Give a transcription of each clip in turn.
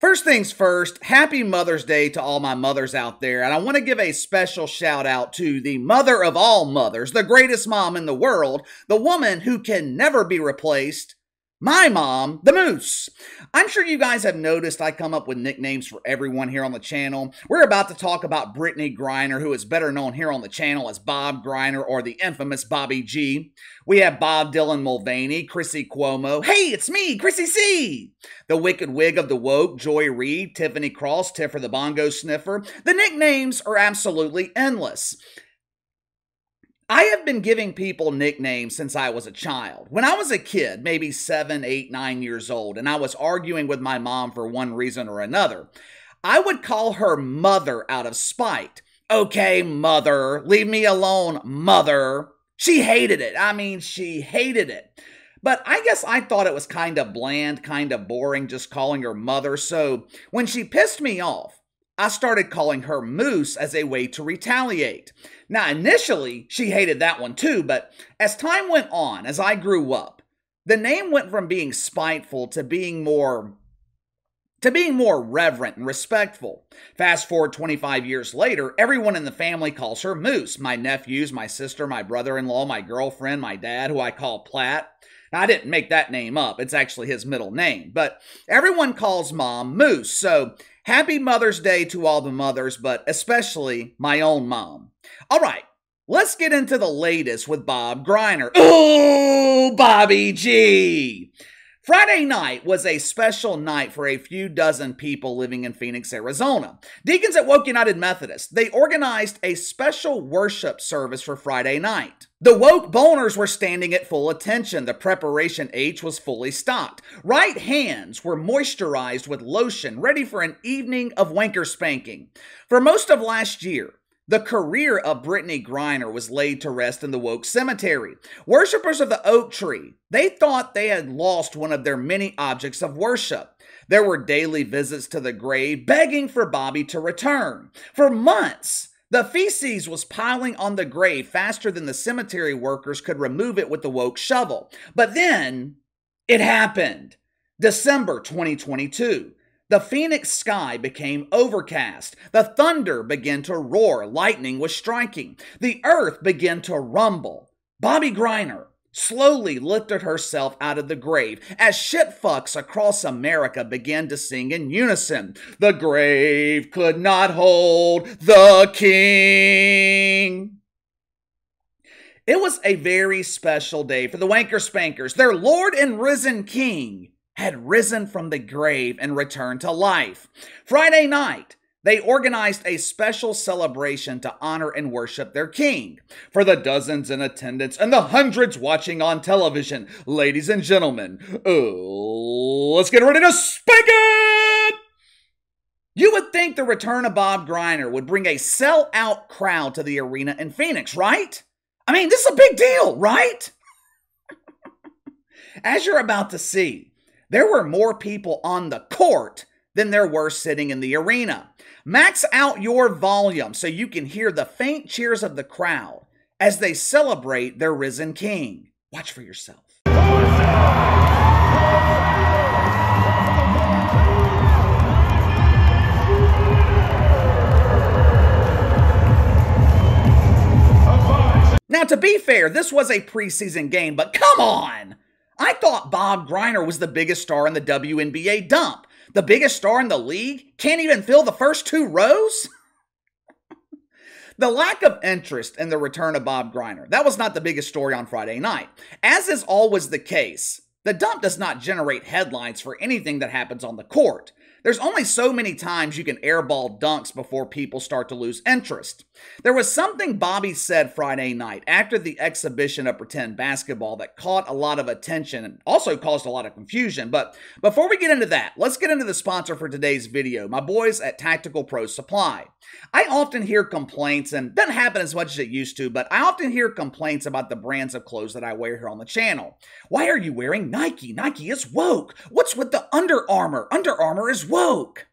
First things first, happy Mother's Day to all my mothers out there. And I want to give a special shout out to the mother of all mothers, the greatest mom in the world, the woman who can never be replaced, my mom, the Moose. I'm sure you guys have noticed I come up with nicknames for everyone here on the channel. We're about to talk about Brittney Griner, who is better known here on the channel as Bob Griner or the infamous Bobby G. We have Bob Dylan Mulvaney, Chrissy Cuomo. Hey, it's me, Chrissy C. The Wicked Wig of the Woke, Joy Reid, Tiffany Cross, Tiffer the Bongo Sniffer. The nicknames are absolutely endless. I have been giving people nicknames since I was a child. When I was a kid, maybe 7, 8, 9 years old, and I was arguing with my mom for one reason or another, I would call her Mother out of spite. Okay, Mother, leave me alone, Mother. She hated it. She hated it. But I guess I thought it was kind of bland, kind of boring just calling her Mother. So when she pissed me off, I started calling her Moose as a way to retaliate. Now, initially, she hated that one too, but as time went on, as I grew up, the name went from being spiteful to being more reverent and respectful. Fast forward 25 years later, everyone in the family calls her Moose. My nephews, my sister, my brother-in-law, my girlfriend, my dad, who I call Platt. Now, I didn't make that name up. It's actually his middle name. But everyone calls Mom Moose. So happy Mother's Day to all the mothers, but especially my own mom. All right, let's get into the latest with Bob Griner. Ooh, Bobby G. Friday night was a special night for a few dozen people living in Phoenix, Arizona. Deacons at Woke United Methodist, they organized a special worship service for Friday night. The woke boners were standing at full attention. The preparation H was fully stocked. Right hands were moisturized with lotion, ready for an evening of wanker spanking. For most of last year, the career of Brittney Griner was laid to rest in the woke cemetery. Worshippers of the oak tree, they thought they had lost one of their many objects of worship. There were daily visits to the grave begging for Bobby to return. For months, the feces was piling on the grave faster than the cemetery workers could remove it with the woke shovel. But then, it happened. December 2022. The Phoenix sky became overcast. The thunder began to roar. Lightning was striking. The earth began to rumble. Bobby Griner slowly lifted herself out of the grave as shitfucks across America began to sing in unison. The grave could not hold the king. It was a very special day for the Wanker Spankers. Their Lord and risen King had risen from the grave and returned to life. Friday night, they organized a special celebration to honor and worship their king. For the dozens in attendance and the hundreds watching on television, ladies and gentlemen, let's get ready to spank it! You would think the return of Bob Griner would bring a sell-out crowd to the arena in Phoenix, right? This is a big deal, right? As you're about to see, there were more people on the court than there were sitting in the arena. Max out your volume so you can hear the faint cheers of the crowd as they celebrate their risen king. Watch for yourself. Now, to be fair, this was a preseason game, but come on! I thought Bob Griner was the biggest star in the WNBA dump. The biggest star in the league? Can't even fill the first 2 rows? The lack of interest in the return of Bob Griner, that was not the biggest story on Friday night. As is always the case, the dump does not generate headlines for anything that happens on the court. There's only so many times you can airball dunks before people start to lose interest. There was something Bobby said Friday night after the exhibition of pretend basketball that caught a lot of attention and also caused a lot of confusion. But before we get into that, let's get into the sponsor for today's video, my boys at Tactical Pro Supply. I often hear complaints, and it doesn't happen as much as it used to, but I often hear complaints about the brands of clothes that I wear here on the channel. Why are you wearing Nike? Nike is woke. What's with the Under Armour? Under Armour is woke.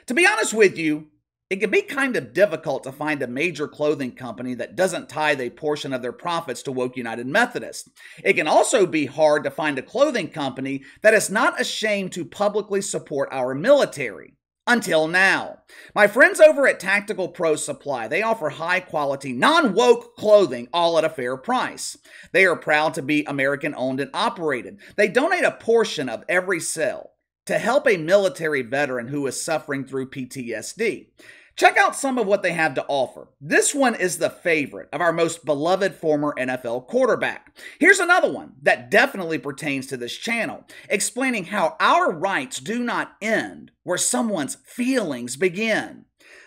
To be honest with you, It can be kind of difficult to find a major clothing company that doesn't tie a portion of their profits to Woke United Methodist. It can also be hard to find a clothing company that is not ashamed to publicly support our military. Until now. My friends over at Tactical Pro Supply, they offer high-quality, non-woke clothing all at a fair price. They are proud to be American-owned and operated. They donate a portion of every sale to help a military veteran who is suffering through PTSD. Check out some of what they have to offer. This one is the favorite of our most beloved former NFL quarterback. Here's another one that definitely pertains to this channel, explaining how our rights do not end where someone's feelings begin.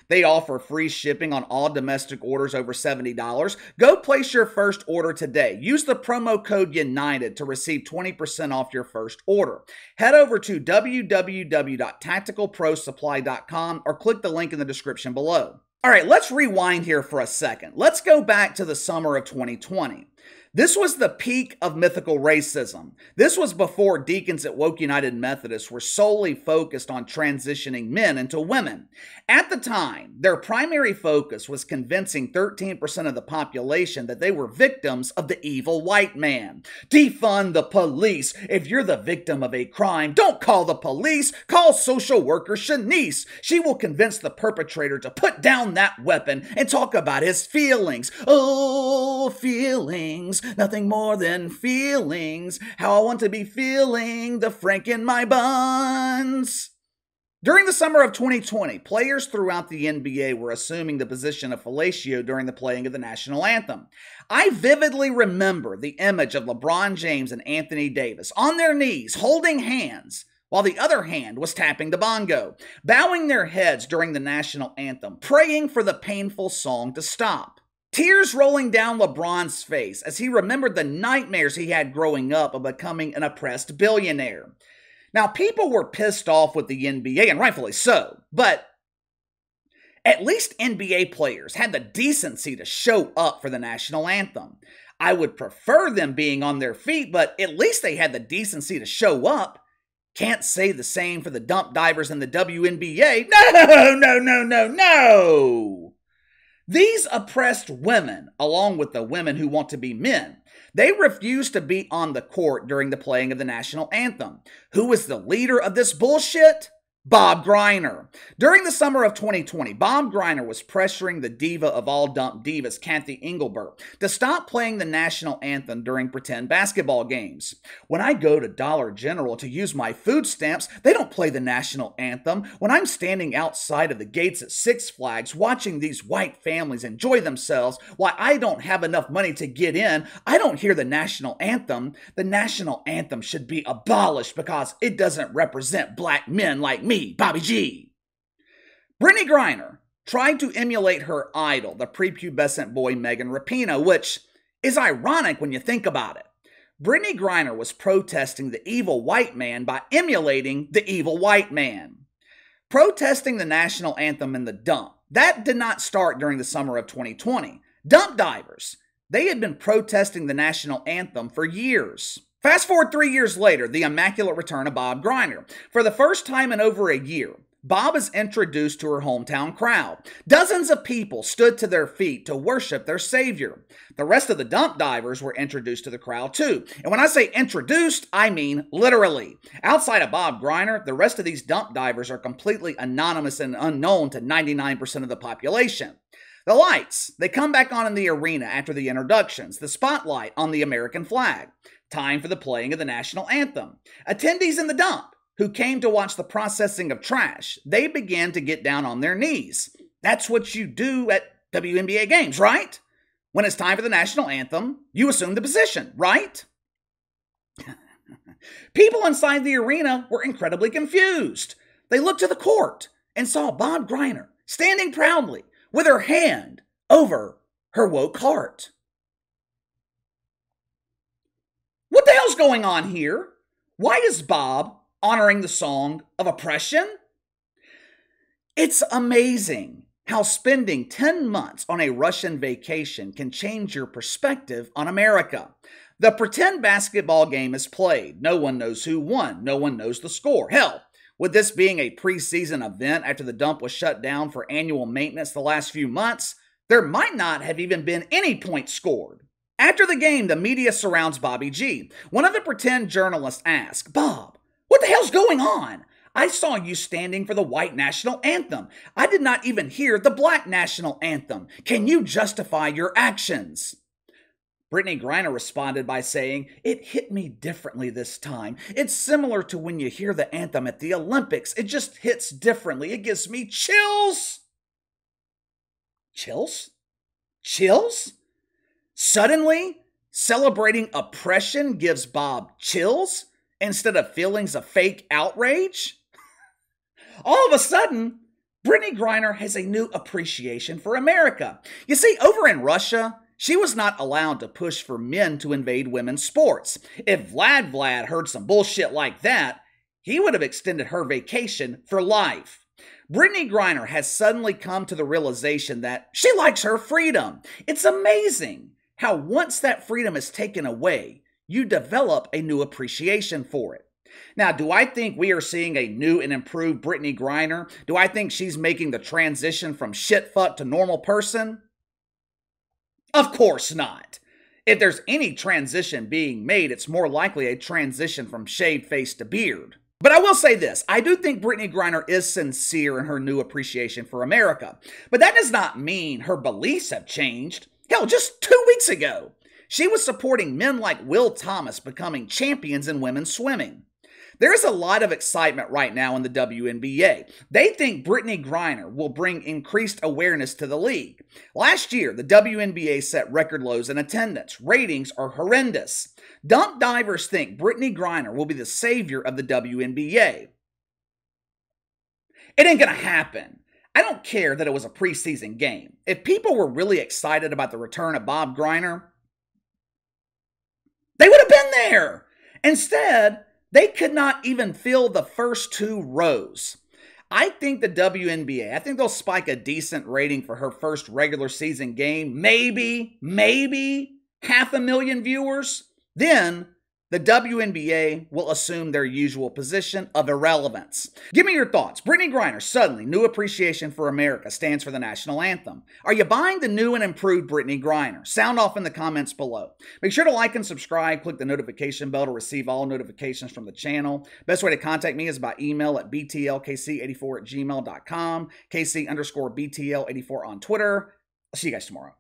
They offer free shipping on all domestic orders over $70. Go place your first order today. Use the promo code UNITED to receive 20% off your first order. Head over to www.tacticalprosupply.com or click the link in the description below. All right, let's rewind here for a second. Let's go back to the summer of 2020. This was the peak of mythical racism. This was before deacons at Woke United Methodist were solely focused on transitioning men into women. At the time, their primary focus was convincing 13% of the population that they were victims of the evil white man. Defund the police. If you're the victim of a crime, don't call the police. Call social worker Shanice. She will convince the perpetrator to put down that weapon and talk about his feelings. Oh, feelings. Nothing more than feelings. How I want to be feeling the Frank in my buns. During the summer of 2020, players throughout the NBA were assuming the position of fellatio during the playing of the national anthem. I vividly remember the image of LeBron James and Anthony Davis on their knees, holding hands, while the other hand was tapping the bongo, bowing their heads during the national anthem, praying for the painful song to stop. Tears rolling down LeBron's face as he remembered the nightmares he had growing up of becoming an oppressed billionaire. Now, people were pissed off with the NBA, and rightfully so, but at least NBA players had the decency to show up for the national anthem. I would prefer them being on their feet, but at least they had the decency to show up. Can't say the same for the dump divers in the WNBA. No! These oppressed women, along with the women who want to be men, they refused to be on the court during the playing of the national anthem. Who was the leader of this bullshit? Bob Griner. During the summer of 2020, Bob Griner was pressuring the diva of all dump divas, Kathy Engelbert, to stop playing the national anthem during pretend basketball games. When I go to Dollar General to use my food stamps, they don't play the national anthem. When I'm standing outside of the gates at Six Flags watching these white families enjoy themselves while I don't have enough money to get in, I don't hear the national anthem. The national anthem should be abolished because it doesn't represent black men like me, Bobby G. Brittney Griner tried to emulate her idol, the prepubescent boy Megan Rapinoe, which is ironic when you think about it. Brittney Griner was protesting the evil white man by emulating the evil white man. Protesting the national anthem in the dump, that did not start during the summer of 2020. Dump divers, they had been protesting the national anthem for years. Fast forward 3 years later, the immaculate return of Bob Griner. For the first time in over a year, Bob is introduced to her hometown crowd. Dozens of people stood to their feet to worship their savior. The rest of the dump divers were introduced to the crowd too. And when I say introduced, I mean literally. Outside of Bob Griner, the rest of these dump divers are completely anonymous and unknown to 99% of the population. The lights, they come back on in the arena after the introductions. The spotlight on the American flag. Time for the playing of the national anthem. Attendees in the dump, who came to watch the processing of trash, they began to get down on their knees. That's what you do at WNBA games, right? When it's time for the national anthem, you assume the position, right? People inside the arena were incredibly confused. They looked to the court and saw Bob Griner standing proudly with her hand over her woke heart. What the hell's going on here? Why is Bob honoring the song of oppression? It's amazing how spending 10 months on a Russian vacation can change your perspective on America. The pretend basketball game is played. No one knows who won. No one knows the score. Hell, With this being a preseason event after the dump was shut down for annual maintenance the last few months, there might not have even been any points scored. After the game, the media surrounds Bobby G. One of the pretend journalists asks, "Bob, what the hell's going on? I saw you standing for the white national anthem. I did not even hear the black national anthem. Can you justify your actions?" Brittney Griner responded by saying, "It hit me differently this time. It's similar to when you hear the anthem at the Olympics. It just hits differently. It gives me chills." Chills? Chills? Suddenly, celebrating oppression gives Bob chills instead of feelings of fake outrage? All of a sudden, Brittney Griner has a new appreciation for America. You see, over in Russia, she was not allowed to push for men to invade women's sports. If Vlad heard some bullshit like that, he would have extended her vacation for life. Brittney Griner has suddenly come to the realization that she likes her freedom. It's amazing how once that freedom is taken away, you develop a new appreciation for it. Now, do I think we are seeing a new and improved Brittney Griner? Do I think she's making the transition from shitfuck to normal person? Of course not. If there's any transition being made, it's more likely a transition from shaved face to beard. But I will say this, I do think Brittney Griner is sincere in her new appreciation for America. But that does not mean her beliefs have changed. Hell, just 2 weeks ago, she was supporting men like Will Thomas becoming champions in women's swimming. There is a lot of excitement right now in the WNBA. They think Brittney Griner will bring increased awareness to the league. Last year, the WNBA set record lows in attendance. Ratings are horrendous. Dump divers think Brittney Griner will be the savior of the WNBA. It ain't gonna happen. I don't care that it was a preseason game. If people were really excited about the return of Bob Griner, they would have been there. Instead, they could not even fill the first 2 rows. I think the WNBA, I think they'll spike a decent rating for her first regular season game. Maybe 500,000 viewers. Then the WNBA will assume their usual position of irrelevance. Give me your thoughts. Brittney Griner, suddenly, new appreciation for America, stands for the national anthem. Are you buying the new and improved Brittney Griner? Sound off in the comments below. Make sure to like and subscribe. Click the notification bell to receive all notifications from the channel. Best way to contact me is by email at btlkc84@gmail.com, KC_BTL84 on Twitter. I'll see you guys tomorrow.